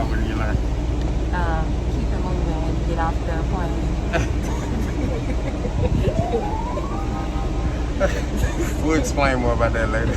about? What did you learn? Keep it moving when you get off the plane. We'll explain more about that later.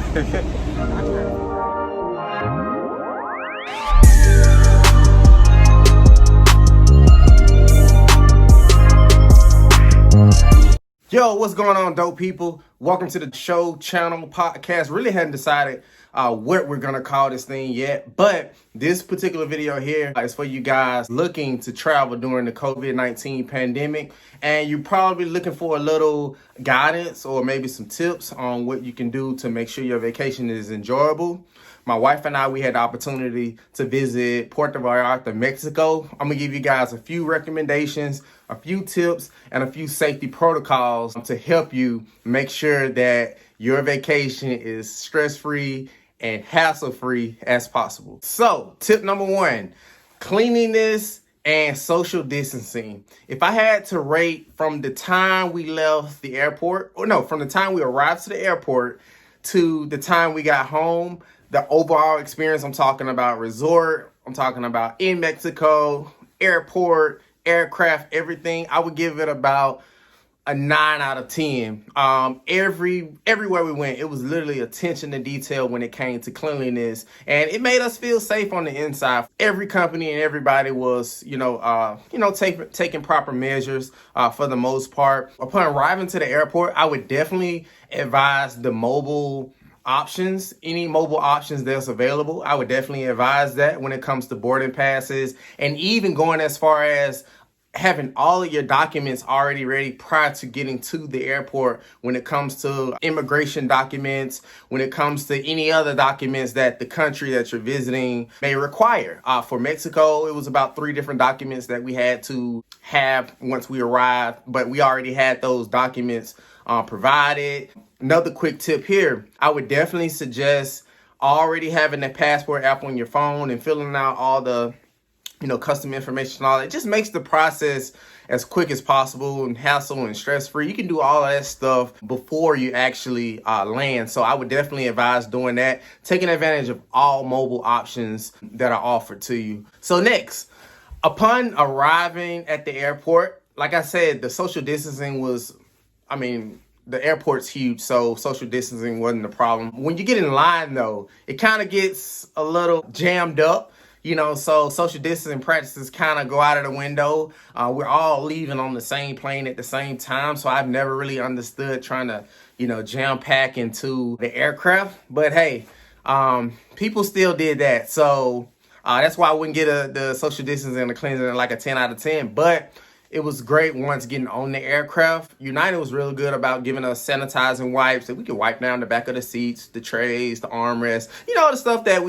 Yo, what's going on, dope people? Welcome to the show, channel, podcast. Really hadn't decided what we're gonna call this thing yet, but this particular video here is for you guys looking to travel during the COVID-19 pandemic, and you're probably looking for a little guidance or maybe some tips on what you can do to make sure your vacation is enjoyable. My wife and I, we had the opportunity to visit Puerto Vallarta, Mexico. I'm gonna give you guys a few recommendations, a few tips, and a few safety protocols to help you make sure that your vacation is stress-free and hassle-free as possible. So, tip number one, cleanliness and social distancing. If I had to rate from the time we left the airport, from the time we arrived to the airport to the time we got home, the overall experience, I'm talking about resort, I'm talking about in Mexico, airport, aircraft, everything, I would give it about a 9 out of 10. Everywhere we went, it was literally attention to detail when it came to cleanliness, and it made us feel safe on the inside. Every company and everybody was, taking proper measures for the most part. Upon arriving to the airport, I would definitely advise the mobile options, any mobile options that's available. I would definitely advise that when it comes to boarding passes, and even going as far as having all of your documents already ready prior to getting to the airport when it comes to immigration documents, when it comes to any other documents that the country that you're visiting may require. For Mexico, it was about 3 different documents that we had to have once we arrived, but we already had those documents provided. Another quick tip here, I would definitely suggest already having the passport app on your phone and filling out all the custom information and all that. It just makes the process as quick as possible and hassle and stress-free. You can do all of that stuff before you actually land. So I would definitely advise doing that, taking advantage of all mobile options that are offered to you. So next, upon arriving at the airport, like I said, the social distancing was, the airport's huge, so social distancing wasn't a problem. When you get in line, though, it kind of gets a little jammed up, so social distancing practices kind of go out of the window. We're all leaving on the same plane at the same time, so I've never really understood trying to, jam pack into the aircraft. But hey, people still did that, so that's why I wouldn't get the social distancing and the cleansing like a 10 out of 10, but it was great once getting on the aircraft. United was really good about giving us sanitizing wipes that we could wipe down the back of the seats, the trays, the armrests, the stuff that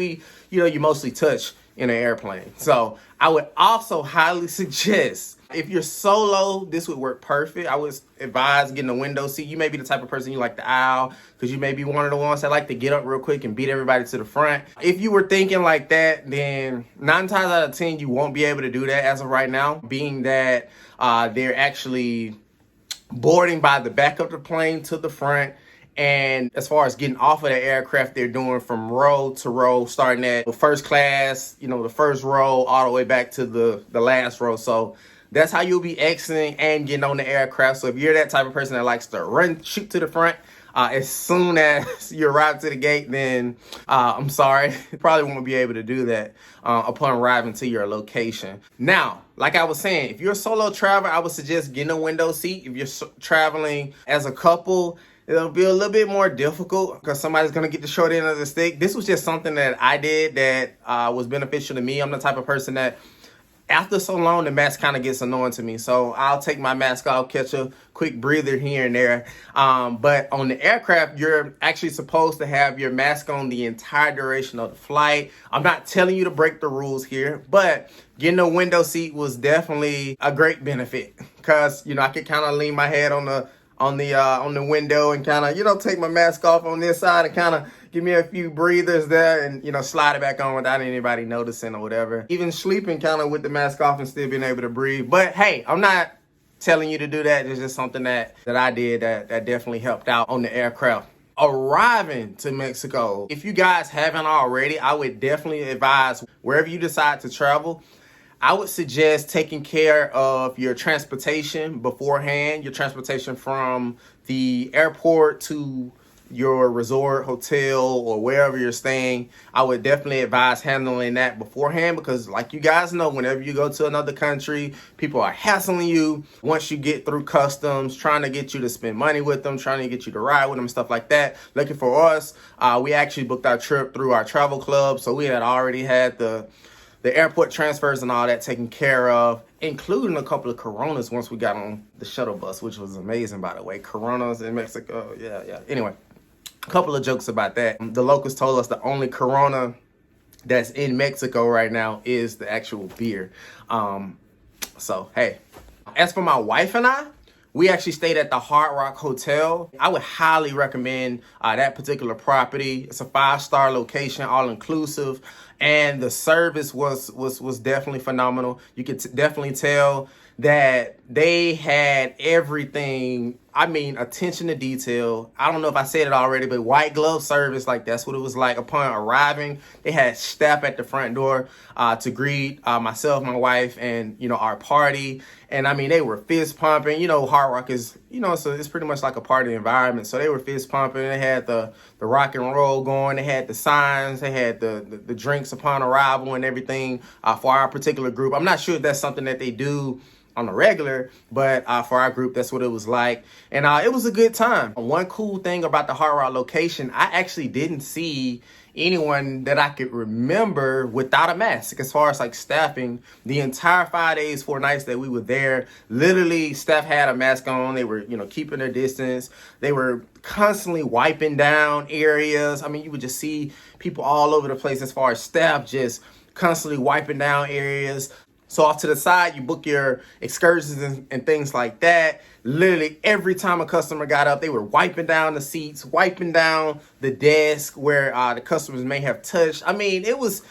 you mostly touch in an airplane. So I would also highly suggest, if you're solo, this would work perfect. I would advise getting a window seat. You may be the type of person you like the aisle, because you may be one of the ones that like to get up real quick and beat everybody to the front. If you were thinking like that, then 9 times out of 10, you won't be able to do that as of right now, being that they're actually boarding by the back of the plane to the front. And as far as getting off of the aircraft, they're doing from row to row, starting at the first class, the first row, all the way back to the last row. So that's how you'll be exiting and getting on the aircraft. So if you're that type of person that likes to shoot to the front, as soon as you arrive to the gate, then I'm sorry, you probably won't be able to do that upon arriving to your location. Now, like I was saying, if you're a solo traveler, I would suggest getting a window seat. If you're traveling as a couple, it'll be a little bit more difficult because somebody's going to get the short end of the stick. This was just something that I did that was beneficial to me. I'm the type of person that after so long, the mask kind of gets annoying to me. So I'll take my mask off, catch a quick breather here and there. But on the aircraft, you're actually supposed to have your mask on the entire duration of the flight. I'm not telling you to break the rules here, but getting a window seat was definitely a great benefit because, I could kind of lean my head on the window and kind of, take my mask off on this side and kind of give me a few breathers there and, slide it back on without anybody noticing or whatever. Even sleeping kind of with the mask off and still being able to breathe. But hey, I'm not telling you to do that. It's just something that I did that definitely helped out on the aircraft. arriving to Mexico. If you guys haven't already, I would definitely advise wherever you decide to travel, I would suggest taking care of your transportation beforehand, your transportation from the airport to your resort, hotel, or wherever you're staying. I would definitely advise handling that beforehand because, like you guys know, whenever you go to another country, people are hassling you once you get through customs, trying to get you to spend money with them, trying to get you to ride with them, stuff like that. Lucky for us, we actually booked our trip through our travel club, so we had already had the airport transfers and all that taken care of, including a couple of Coronas once we got on the shuttle bus, which was amazing, by the way. Coronas in Mexico, yeah. Anyway, a couple of jokes about that. The locals told us the only Corona that's in Mexico right now is the actual beer. So, hey. As for my wife and I, we actually stayed at the Hard Rock Hotel. I would highly recommend that particular property. It's a 5-star location, all inclusive, and the service was definitely phenomenal. You could definitely tell that they had everything. I mean, attention to detail. I don't know if I said it already, but white glove service, like that's what it was like upon arriving. They had staff at the front door to greet myself, my wife, and our party. And I mean, they were fist pumping. Hard Rock is, so it's pretty much like a party environment. So they were fist pumping. They had the rock and roll going. They had the signs. They had the drinks upon arrival and everything for our particular group. I'm not sure if that's something that they do on a regular, but for our group, that's what it was like. And it was a good time. One cool thing about the Hard Rock location, I actually didn't see anyone that I could remember without a mask as far as like staffing. The entire 5 days, 4 nights that we were there, literally staff had a mask on. They were, keeping their distance. They were constantly wiping down areas. I mean, you would just see people all over the place as far as staff just constantly wiping down areas. So off to the side, you book your excursions and things like that. Literally every time a customer got up, they were wiping down the seats, wiping down the desk where the customers may have touched. I mean, it was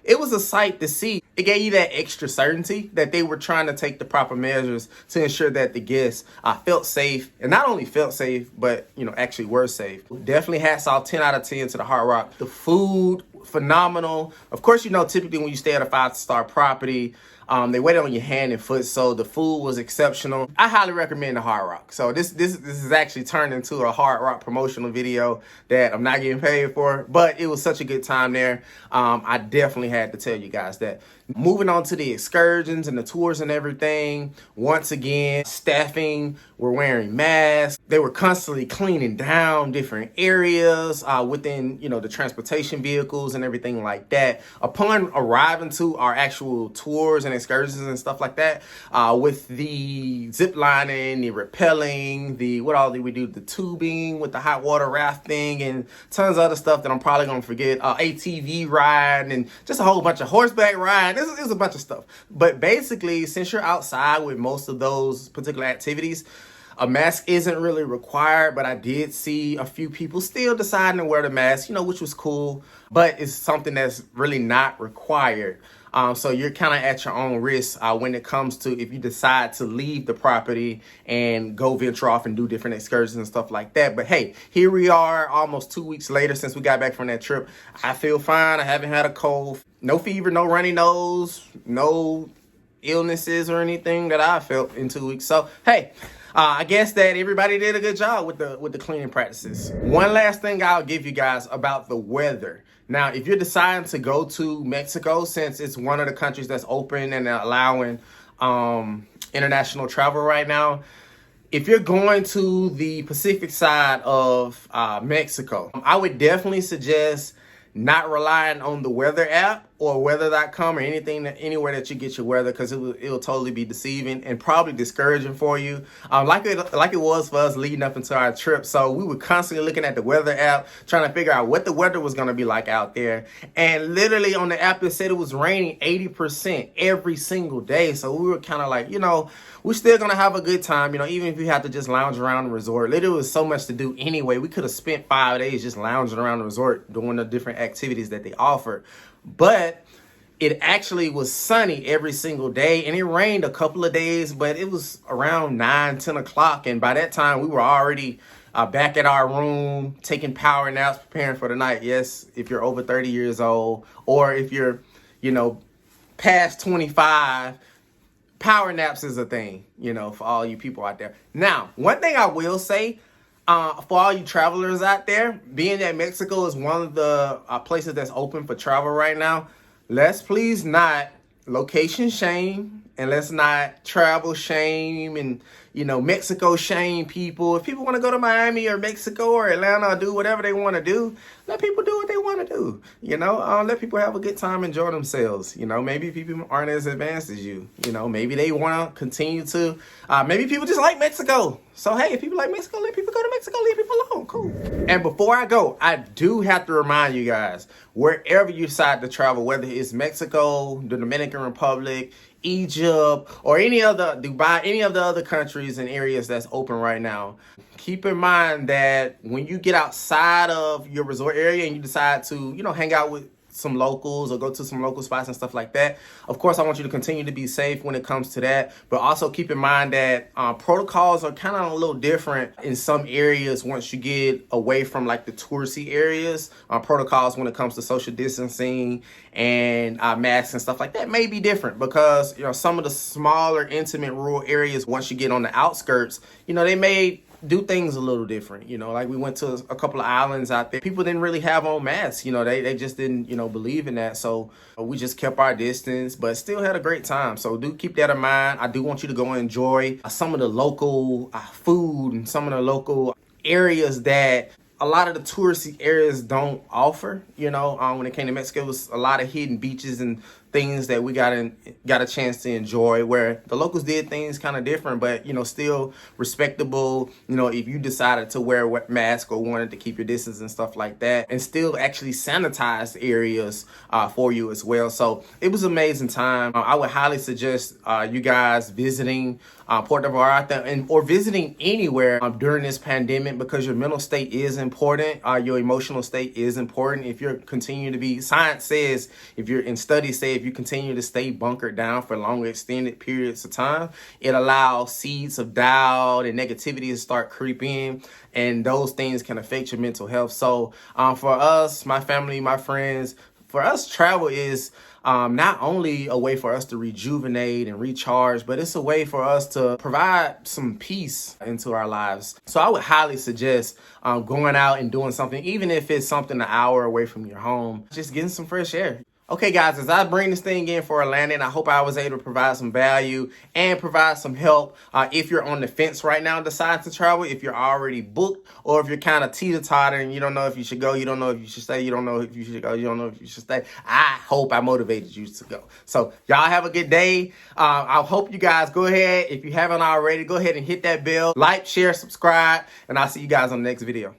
a sight to see. It gave you that extra certainty that they were trying to take the proper measures to ensure that the guests felt safe, and not only felt safe, but actually were safe. Definitely hats off, 10 out of 10 to the Hard Rock. The food, phenomenal. Of course, typically when you stay at a 5-star property, they wait on your hand and foot, so the food was exceptional. I highly recommend the Hard Rock. So this is actually turned into a Hard Rock promotional video that I'm not getting paid for, but it was such a good time there. I definitely had to tell you guys that. Moving on to the excursions and the tours and everything, once again, staffing were wearing masks. They were constantly cleaning down different areas within, the transportation vehicles and everything like that. Upon arriving to our actual tours and excursions and stuff like that, with the zip lining, the rappelling, what all did we do? The tubing with the hot water rafting and tons of other stuff that I'm probably going to forget. ATV riding and just a whole bunch of horseback riding. There's a bunch of stuff. But basically, since you're outside with most of those particular activities, a mask isn't really required, but I did see a few people still deciding to wear the mask, which was cool, but it's something that's really not required. So you're kind of at your own risk when it comes to if you decide to leave the property and go venture off and do different excursions and stuff like that. But hey, here we are almost 2 weeks later since we got back from that trip. I feel fine. I haven't had a cold, no fever, no runny nose, no illnesses or anything that I felt in 2 weeks. So hey, I guess that everybody did a good job with the cleaning practices. One last thing I'll give you guys about the weather. Now, if you're deciding to go to Mexico, since it's one of the countries that's open and allowing international travel right now, if you're going to the Pacific side of Mexico, I would definitely suggest not relying on the weather app or weather.com or anywhere that you get your weather, because it'll totally be deceiving and probably discouraging for you, like it was for us leading up into our trip. So we were constantly looking at the weather app, trying to figure out what the weather was going to be like out there. And literally on the app, it said it was raining 80% every single day. So we were kind of like, we're still going to have a good time, even if we have to just lounge around the resort. Literally, was so much to do anyway. We could have spent 5 days just lounging around the resort doing the different activities that they offered. But it actually was sunny every single day, and it rained a couple of days, but it was around 9, 10 o'clock. And by that time, we were already back at our room, taking power naps, preparing for the night. Yes, if you're over 30 years old, or if you're, past 25, power naps is a thing, for all you people out there. Now, one thing I will say, for all you travelers out there, being that Mexico is one of the places that's open for travel right now, let's please not location shame, and let's not travel shame and, Mexico shame people. If people want to go to Miami or Mexico or Atlanta or do whatever they want to do, let people do what they want to do. Let people have a good time, enjoy themselves. Maybe people aren't as advanced as you. Maybe they want to continue to, maybe people just like Mexico. So, hey, if people like Mexico, let people go to Mexico, leave people alone. Cool. And before I go, I do have to remind you guys, wherever you decide to travel, whether it's Mexico, the Dominican Republic, Egypt, or any other, Dubai, any of the other countries and areas that's open right now, keep in mind that when you get outside of your resort area and you decide to, hang out with some locals or go to some local spots and stuff like that, of course, I want you to continue to be safe when it comes to that. But also keep in mind that protocols are kind of a little different in some areas once you get away from like the touristy areas. Protocols when it comes to social distancing and masks and stuff like that may be different because, some of the smaller, intimate rural areas, once you get on the outskirts, they may do things a little different. Like we went to a couple of islands out there. People didn't really have on masks. They just didn't, believe in that. So we just kept our distance, but still had a great time. So do keep that in mind. I do want you to go and enjoy some of the local food and some of the local areas that a lot of the touristy areas don't offer. When it came to Mexico, it was a lot of hidden beaches and things that we got a chance to enjoy, where the locals did things kind of different, but still respectable. If you decided to wear a mask or wanted to keep your distance and stuff like that, and still actually sanitize areas for you as well. So it was an amazing time. I would highly suggest you guys visiting Puerto Vallarta or visiting anywhere during this pandemic, because your mental state is important. Your emotional state is important. If you're continuing to be, science says, if you're in studies say, if you continue to stay bunkered down for longer extended periods of time, it allows seeds of doubt and negativity to start creeping in, and those things can affect your mental health. So for us, my family, my friends, for us, travel is not only a way for us to rejuvenate and recharge, but it's a way for us to provide some peace into our lives. So I would highly suggest going out and doing something, even if it's something an hour away from your home, just getting some fresh air. Okay, guys, as I bring this thing in for a landing, I hope I was able to provide some value and provide some help. If you're on the fence right now, decide to travel, if you're already booked, or if you're kind of teeter-totter and you don't know if you should go, you don't know if you should stay, you don't know if you should go, you don't know if you should stay, I hope I motivated you to go. So y'all have a good day. I hope you guys go ahead, if you haven't already, go ahead and hit that bell, like, share, subscribe, and I'll see you guys on the next video.